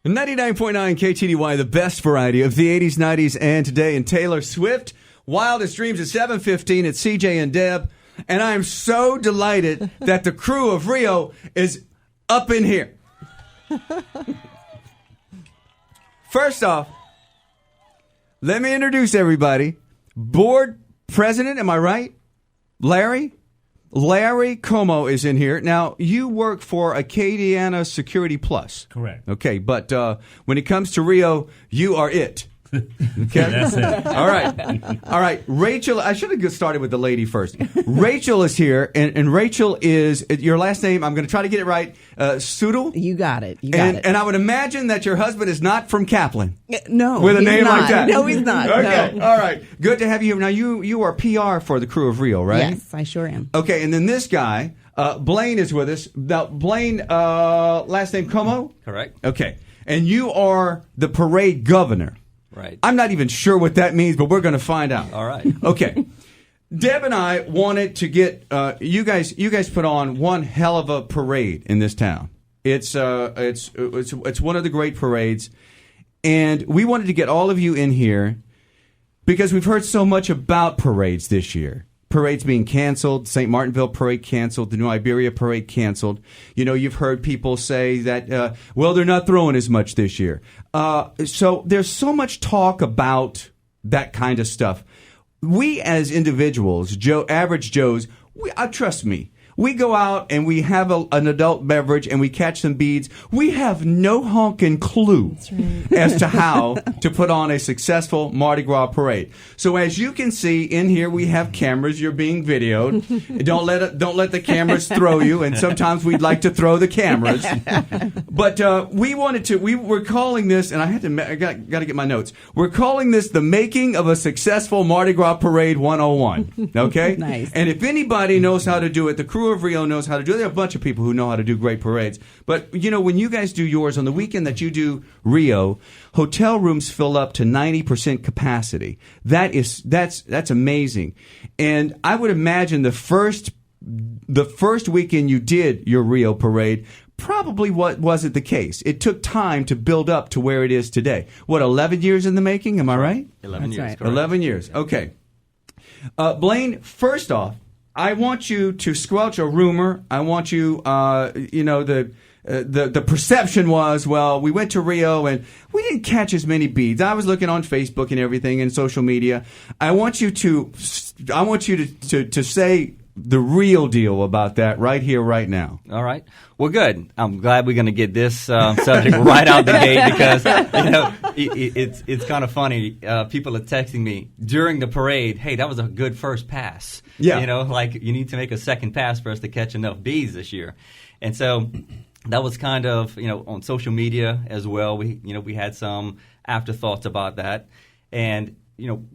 99.9 KTDY, the best variety of the 80s, 90s, and today. And Taylor Swift, Wildest Dreams at 7:15 at CJ and Deb. And I am so delighted that the Krewe of Rio is up in here. First off, let me introduce everybody. Board President, am I right? Larry Como is in here. Now, you work for Acadiana Security Plus. Correct. Okay, but when it comes to Rio, you are it. Okay? That's it. All right. Rachel, I should have started with the lady first. Rachel is here, and Rachel is, your last name, I'm going to try to get it right, Sudel? You got it. You got it. And I would imagine that your husband is not from Kaplan. No. With a he's name not. like that. No, he's not. Okay, No. all right. Good to have you here. Now, you are PR for the Krewe of Rio, right? Yes, I sure am. Okay, and then this guy, Blaine is with us. Now, Blaine, last name Como? Correct. Okay, and you are the parade governor. Right. I'm not even sure what that means, but we're going to find out. All right. Okay. Deb and I wanted to get you guys put on one hell of a parade in this town. It's one of the great parades, and we wanted to get all of you in here because we've heard so much about parades this year. Parades being canceled, St. Martinville parade canceled, the New Iberia parade canceled. You know, you've heard people say that, well, they're not throwing as much this year. So there's so much talk about that kind of stuff. We as individuals, average Joes, trust me, we go out and we have an adult beverage and we catch some beads. We have no honking clue as to how to put on a successful Mardi Gras parade. So as you can see in here, we have cameras. You're being videoed. Don't let the cameras throw you. And sometimes we'd like to throw the cameras. But we're calling this, and I got to get my notes. We're calling this the making of a successful Mardi Gras parade 101. Okay? Nice. And if anybody knows how to do it, the Krewe of Rio knows how to do it. There are a bunch of people who know how to do great parades. But, you know, when you guys do yours, on the weekend that you do Rio, hotel rooms fill up to 90% capacity. That's amazing. And I would imagine the first weekend you did your Rio parade, probably wasn't the case. It took time to build up to where it is today. What, 11 years in the making? Am I right? 11 That's years. right. Correct. 11 years. Okay. Blaine, first off, I want you to squelch a rumor. I want you, the perception was, well, we went to Rio and we didn't catch as many beads. I was looking on Facebook and everything and social media. I want you to say the real deal about that right here, right now. All right. Well, good. I'm glad we're going to get this subject right out the gate because, you know, it's kind of funny. People are texting me during the parade, hey, that was a good first pass. Yeah. You know, like you need to make a second pass for us to catch enough bees this year. And so that was kind of, you know, on social media as well. We had some afterthoughts about that. And, you know,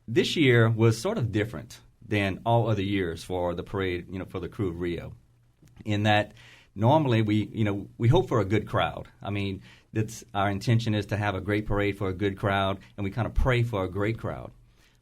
this year was sort of different than all other years for the parade, you know, for the Krewe of Rio, in that normally we hope for a good crowd. I mean, that's our intention is to have a great parade for a good crowd, and we kind of pray for a great crowd.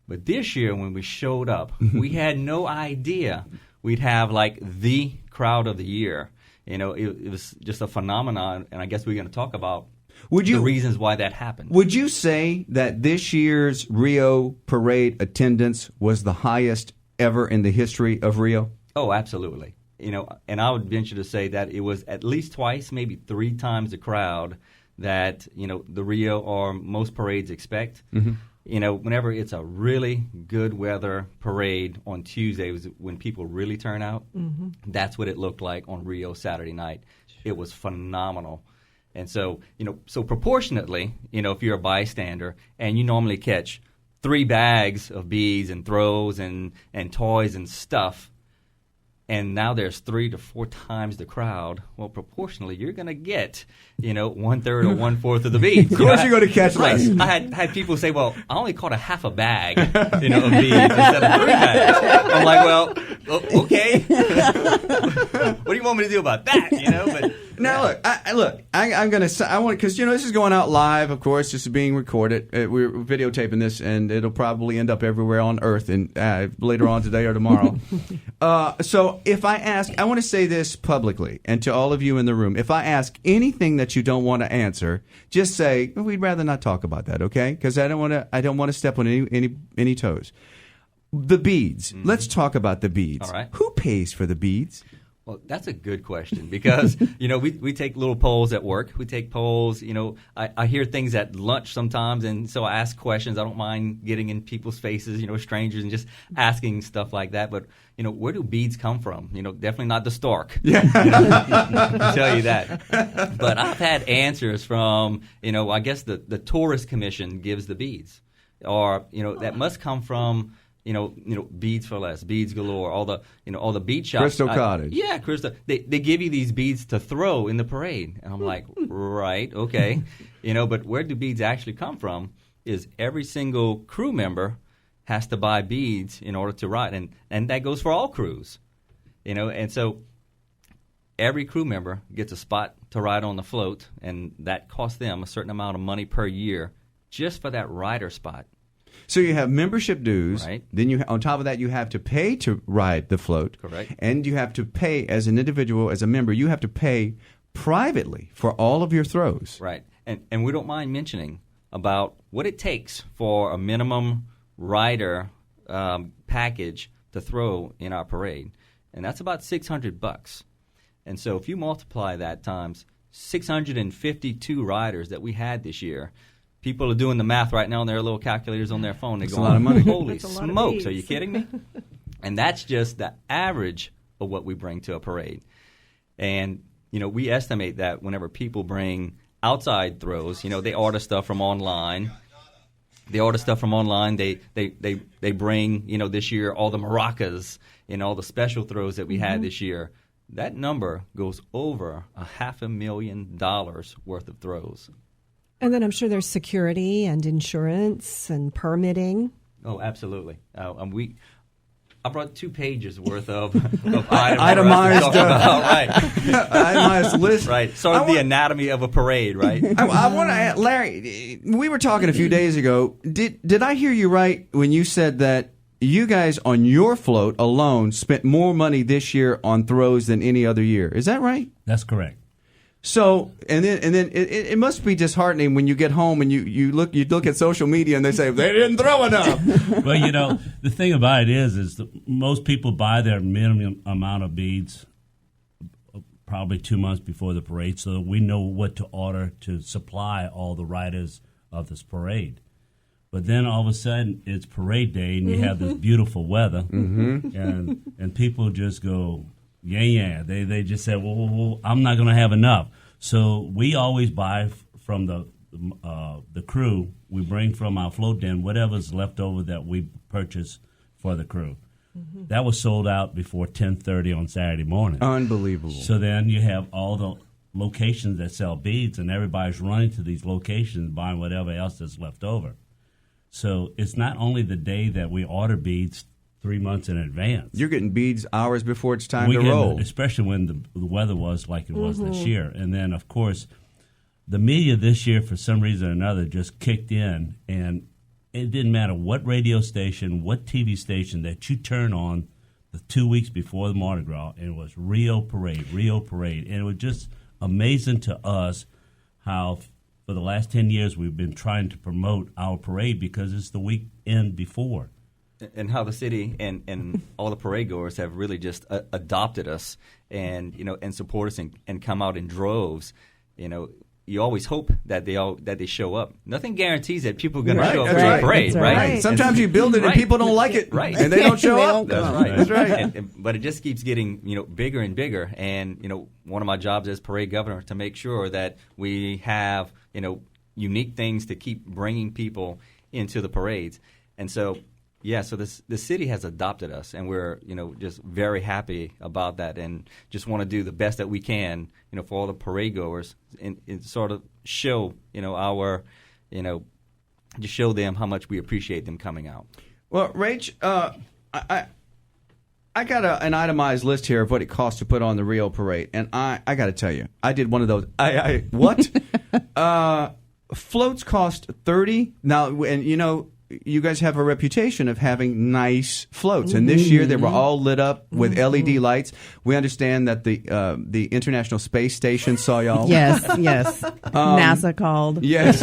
But this year when we showed up, we had no idea we'd have like the crowd of the year. You know, it was just a phenomenon, and I guess we're going to talk about the reasons why that happened. Would you say that this year's Rio parade attendance was the highest ever in the history of Rio? Oh, absolutely. You know, and I would venture to say that it was at least twice, maybe three times the crowd that, you know, the Rio or most parades expect. Mm-hmm. You know, whenever it's a really good weather parade on Tuesday, when people really turn out, mm-hmm. That's what it looked like on Rio Saturday night. It was phenomenal. And so, you know, so proportionately, you know, if you're a bystander and you normally catch 3 bags of beads and throws and toys and stuff, and now there's 3 to 4 times the crowd, well, proportionally, you're going to get, you know, 1/3 or 1/4 of the beads. Of course you're going to catch less. I had people say, well, I only caught a half a bag, you know, of beads instead of 3 bags. I'm like, well, okay. What do you want me to do about that, you know? But Now, look, I'm going to say, I want, because, this is going out live, of course. This is being recorded. We're videotaping this, and it'll probably end up everywhere on Earth and later on today or tomorrow. So if I ask, I want to say this publicly, and to all of you in the room, if I ask anything that you don't want to answer, just say, we'd rather not talk about that, okay? Because I don't want to step on any toes. The beads. Mm-hmm. Let's talk about the beads. All right. Who pays for the beads? Well, that's a good question because, we take little polls at work. We take polls, I hear things at lunch sometimes, and so I ask questions. I don't mind getting in people's faces, strangers, and just asking stuff like that. But, where do beads come from? Definitely not the stork. Yeah. I'll tell you that. But I've had answers from, I guess the Tourist Commission gives the beads. Or, that must come from... beads for less, beads galore, all the bead shops. Crystal Cottage. Yeah, Crystal. They give you these beads to throw in the parade. And I'm like, right, okay. But where do beads actually come from is every single crew member has to buy beads in order to ride. And that goes for all crews. And so every crew member gets a spot to ride on the float, and that costs them a certain amount of money per year just for that rider spot. So you have membership dues. Right. Then on top of that, you have to pay to ride the float. Correct. And you have to pay as an individual, as a member. You have to pay privately for all of your throws. Right. And we don't mind mentioning about what it takes for a minimum rider package to throw in our parade, and that's about $600. And so if you multiply that times 652 riders that we had this year. People are doing the math right now on their little calculators on their phone. They're going, a lot of money. Holy smokes, are you kidding me? And that's just the average of what we bring to a parade. And, we estimate that whenever people bring outside throws, they order stuff from online. They bring, this year, all the maracas and all the special throws that we had this year. That number goes over $500,000 worth of throws. And then I'm sure there's security and insurance and permitting. Oh, absolutely. I brought 2 pages worth of items itemized about, right? Itemized list. Right. Sort of the anatomy of a parade, right? I want to ask, Larry, we were talking a few days ago. Did I hear you right when you said that you guys on your float alone spent more money this year on throws than any other year? Is that right? That's correct. So and then it must be disheartening when you get home and you look at social media and they say they didn't throw enough. Well, the thing about it is that most people buy their minimum amount of beads probably 2 months before the parade, so that we know what to order to supply all the riders of this parade. But then all of a sudden it's parade day and you have this beautiful weather, and people just go. Yeah. They just said, well, I'm not going to have enough. So we always buy from the crew. We bring from our float den whatever's left over that we purchase for the crew. Mm-hmm. That was sold out before 10:30 on Saturday morning. Unbelievable. So then you have all the locations that sell beads, and everybody's running to these locations buying whatever else that's left over. So it's not only the day that we order beads 3 months in advance. You're getting beads hours before it's time to roll. Especially when the weather was like it was this year. And then, of course, the media this year, for some reason or another, just kicked in. And it didn't matter what radio station, what TV station that you turn on the 2 weeks before the Mardi Gras, and it was Rio Parade. And it was just amazing to us how for the last 10 years we've been trying to promote our parade because it's the weekend before. And how the city and all the parade goers have really just adopted us and support us and come out in droves. You always hope that they show up. Nothing guarantees that people are going to show up for the parade, right? Sometimes you build it and people don't like it, right? And they don't show up. That's right. But it just keeps getting bigger and bigger. And one of my jobs as parade governor to make sure that we have unique things to keep bringing people into the parades. And so. Yeah, so the city has adopted us, and we're just very happy about that, and just want to do the best that we can, for all the parade goers, and sort of show our, just show them how much we appreciate them coming out. Well, Rach, I got an itemized list here of what it costs to put on the Rio Parade, and I got to tell you, I did one of those. What? Floats cost $30. Now, and you guys have a reputation of having nice floats, and this year they were all lit up with LED lights. We understand that the International Space Station saw y'all. Yes. NASA called. Yes.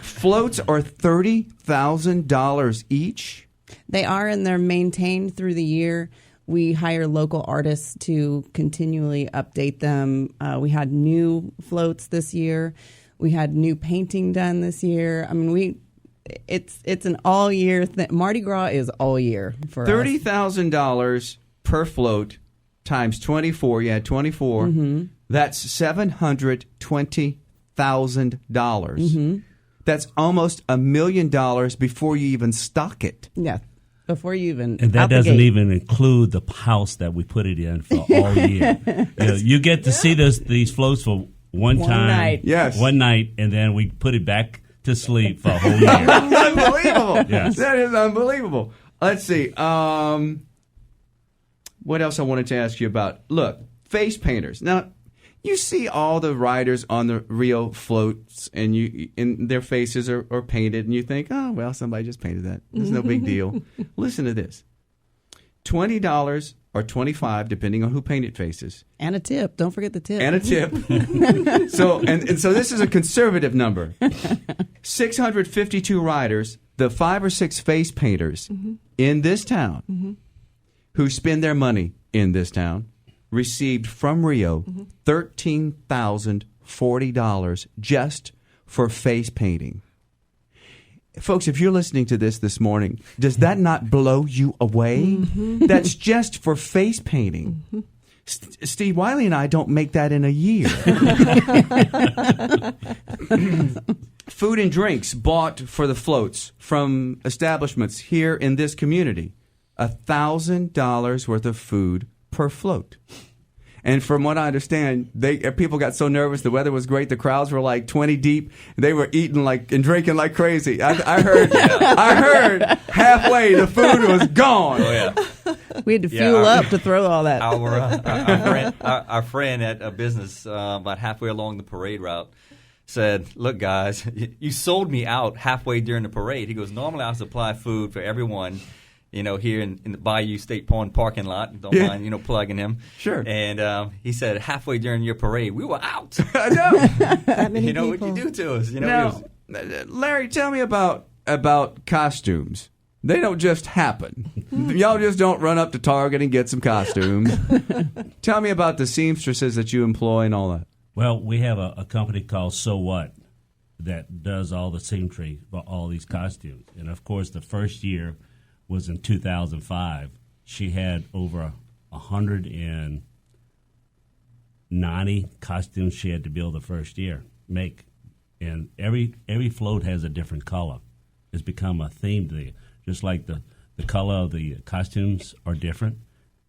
Floats are $30,000 each. They are, and they're maintained through the year. We hire local artists to continually update them. We had new floats this year. We had new painting done this year. I mean, it's an all year thing. Mardi Gras is all year for us. $30,000 per float times 24. You had 24. Mm-hmm. That's $720,000. That's almost $1 million before you even stock it. Yeah, before you even. And that doesn't even include the house that we put it in for all year. You get to see these floats for one time, night. Yes, one night, and then we put it back to sleep for a whole year. Unbelievable! Yes. That is unbelievable. Let's see. What else I wanted to ask you about? Look, face painters. Now, you see all the riders on the Rio floats, and their faces are painted, and you think, oh, well, somebody just painted that. It's no big deal. Listen to this. $20 or $25, depending on who painted faces. And a tip. Don't forget the tip. And a tip. So this is a conservative number. 652 riders, the 5 or 6 face painters in this town who spend their money in this town received from Rio $13,040 just for face painting. Folks, if you're listening to this morning, does that not blow you away? That's just for face painting. Steve Wiley and I don't make that in a year. Food and drinks bought for the floats from establishments here in this community. $1,000 worth of food per float. And from what I understand, people got so nervous. The weather was great. The crowds were like 20 deep. They were eating and drinking like crazy. I heard halfway the food was gone. Oh yeah, we had to fuel up to throw all that. Our friend at a business about halfway along the parade route said, "Look, guys, you sold me out halfway during the parade." He goes, "Normally I supply food for everyone." Here in the Bayou State Pond parking lot. Don't mind, plugging him. Sure. And he said, halfway during your parade, we were out. I know. That many people. What you do to us. Now, Larry, tell me about costumes. They don't just happen. Y'all just don't run up to Target and get some costumes. Tell me about the seamstresses that you employ and all that. Well, we have a company called So What that does all the seamstry for all these costumes. And, of course, the first year was in 2005. She had over 190 costumes she had to build the first year, make. And every float has a different color. It's become a theme thing. Just like the color of the costumes are different,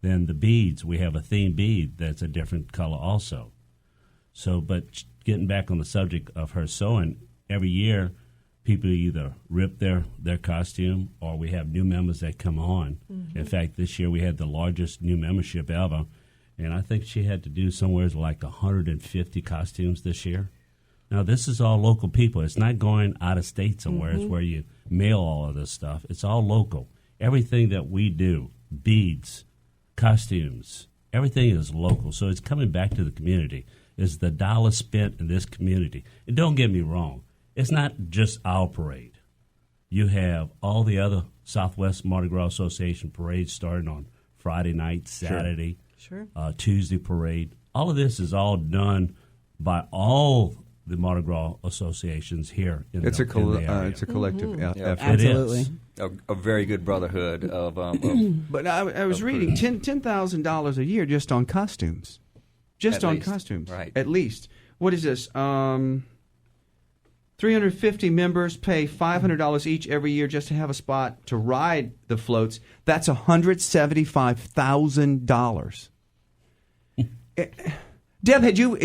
then the beads, we have a theme bead that's a different color also. So, but getting back on the subject of her sewing, every year people either rip their costume or we have new members that come on. In fact, this year we had the largest new membership ever, and I think she had to do somewhere like 150 costumes this year. Now, this is all local people. It's not going out of state somewhere. It's where you mail all of this stuff. It's all local. Everything that we do, beads, costumes, everything is local. So it's coming back to the community. It's the dollar spent in this community. And don't get me wrong. It's not just our parade. You have all the other Southwest Mardi Gras Association parades starting on Friday night, Saturday, Tuesday parade. All of this is all done by all the Mardi Gras associations here in the area. It's a collective effort. Absolutely. It is. A very good brotherhood of But I was reading $10,000 a year just on costumes. Just on costumes. Right. At least. What is this? 350 members pay $500 each every year just to have a spot to ride the floats. That's $175,000. Deb,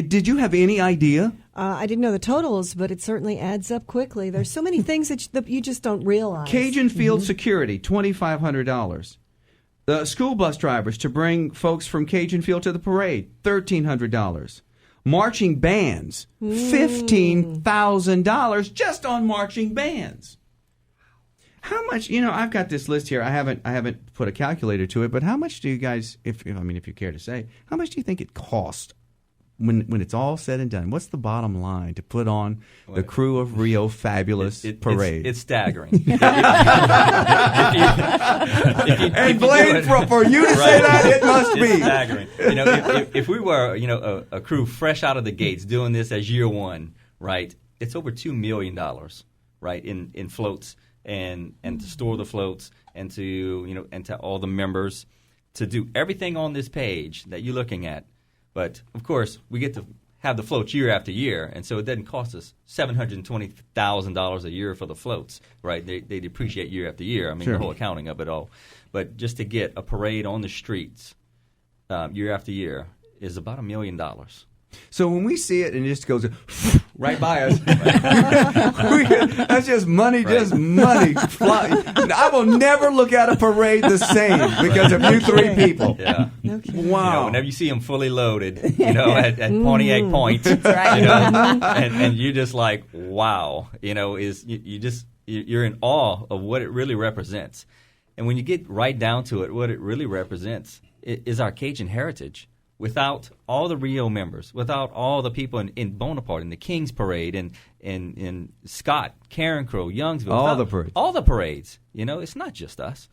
did you have any idea? I didn't know the totals, but it certainly adds up quickly. There's so many things that you just don't realize. Cajun Field Security, $2,500. The school bus drivers to bring folks from Cajun Field to the parade, $1,300. Marching bands, $15,000 just on marching bands. How much? I've got this list here. I haven't put a calculator to it, but how much do you guys, if you care to say, how much do you think it cost when it's all said and done? What's the bottom line to put on the Krewe of Rio fabulous parade? It's staggering. And Blaine, for you to say that, it must be staggering. If we were a crew fresh out of the gates doing this as year one, right? It's over $2 million, right, in floats and to store the floats and to and to all the members to do everything on this page that you're looking at. But, of course, we get to have the floats year after year, and so it doesn't cost us $720,000 a year for the floats, right? They depreciate year after year. Sure. The whole accounting of it all. But just to get a parade on the streets year after year is about $1 million. So when we see it and it just goes right by us, that's just money, just money. I will never look at a parade the same because of you three people. Yeah. Okay. Wow. Whenever you see them fully loaded, at Pontiac Point, right. and you're just like, wow, you're in awe of what it really represents. And when you get right down to it, what it really represents is our Cajun heritage. Without all the Rio members, without all the people in Bonaparte, in the King's Parade, in Scott, Karen Crow, Youngsville, all the parades, it's not just us.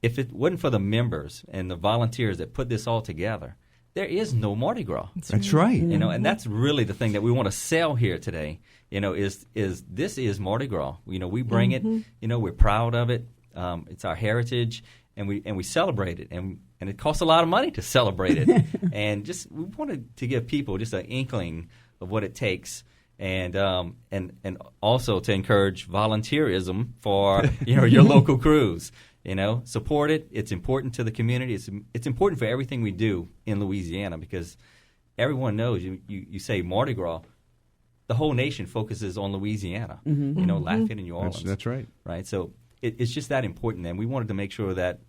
If it wasn't for the members and the volunteers that put this all together, there is no Mardi Gras. That's right. And that's really the thing that we want to sell here today. Is this is Mardi Gras. We bring it. We're proud of it. It's our heritage, and we celebrate it. And it costs a lot of money to celebrate it. And we wanted to give people just an inkling of what it takes, and also to encourage volunteerism for your local crews. Support it. It's important to the community. It's important for everything we do in Louisiana, because everyone knows you say Mardi Gras, the whole nation focuses on Louisiana. Lafayette and New Orleans. That's right. Right. So it's just that important, and we wanted to make sure that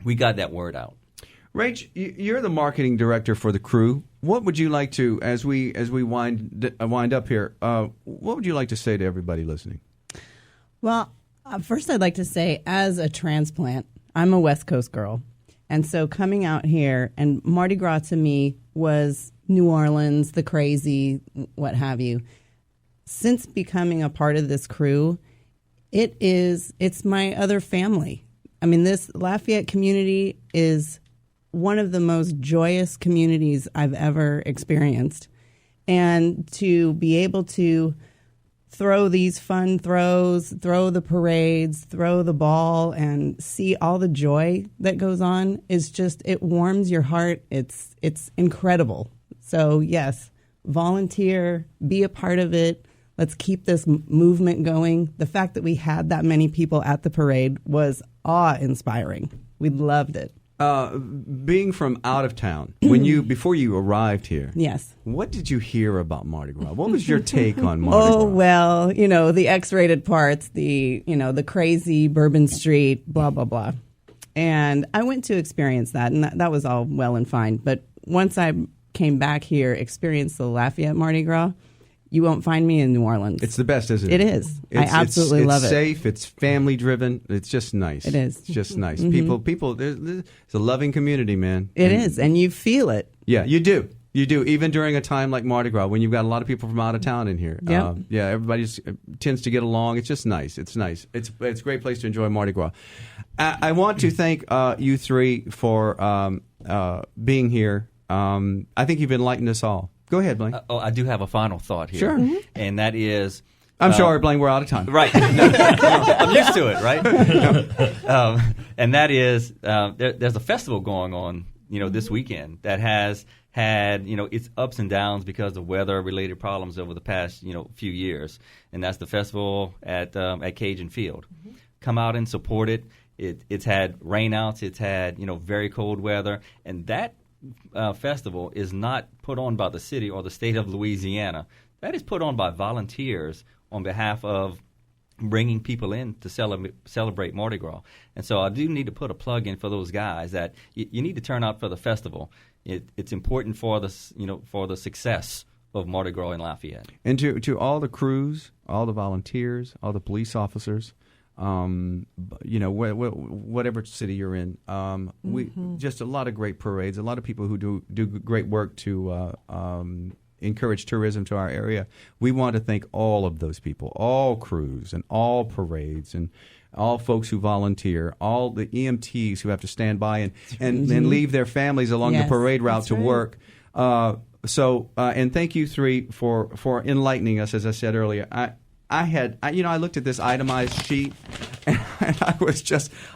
we got that word out. Rach, you're the marketing director for the crew. What would you like to, as we wind up here, what would you like to say to everybody listening? Well, first I'd like to say, as a transplant, I'm a West Coast girl. And so coming out here, and Mardi Gras to me was New Orleans, the crazy, what have you. Since becoming a part of this crew, it's my other family. I mean, this Lafayette community is one of the most joyous communities I've ever experienced. And to be able to throw these fun throws, throw the parades, throw the ball, and see all the joy that goes on is just, it warms your heart. It's incredible. So yes, volunteer, be a part of it. Let's keep this movement going. The fact that we had that many people at the parade was awe-inspiring. We loved it. Being from out of town, before you arrived here, yes, what did you hear about Mardi Gras? What was your take on Mardi Gras? Oh, well, the X-rated parts, the crazy Bourbon Street, blah, blah, blah. And I went to experience that, and that was all well and fine. But once I came back here, experienced the Lafayette Mardi Gras, you won't find me in New Orleans. It's the best, isn't it? It is. I absolutely love it. It's safe. It's family driven. It's just nice. It is. It's just nice. People. There's a loving community, man. It is, and you feel it. Yeah, you do. You do. Even during a time like Mardi Gras, when you've got a lot of people from out of town in here. Yep. Everybody just tends to get along. It's just nice. It's nice. It's a great place to enjoy Mardi Gras. I want to thank you three for being here. I think you've enlightened us all. Go ahead, Blaine. I do have a final thought here. Sure. And that is... I'm sorry, Blaine, we're out of time. Right. I'm used to it, right? And that is, there's a festival going on, this weekend that has had, its ups and downs because of weather-related problems over the past, few years. And that's the festival at Cajun Field. Come out and support it. It's had rainouts. It's had, very cold weather. And that festival is not put on by the city or the state of Louisiana. That is put on by volunteers on behalf of bringing people in to celebrate Mardi Gras. And so I do need to put a plug in for those guys that you need to turn out for the festival. It's important for the success of Mardi Gras in Lafayette. And to all the crews, all the volunteers, all the police officers, whatever city you're in, we just a lot of great parades, a lot of people who do great work to encourage tourism to our area. We want to thank all of those people, all crews and all parades and all folks who volunteer, all the EMTs who have to stand by and leave their families along the parade route to work. And thank you three for enlightening us. As I said earlier, I looked at this itemized sheet, and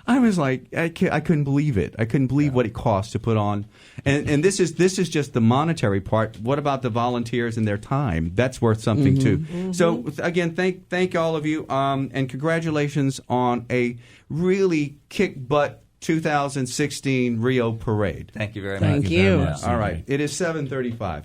I was like, I couldn't believe it. I couldn't believe what it costs to put on, and this is just the monetary part. What about the volunteers and their time? That's worth something too. So again, thank all of you, and congratulations on a really kick butt 2016 Rio parade. Thank you very much. Thank you. Very much. All right, it is 7:35.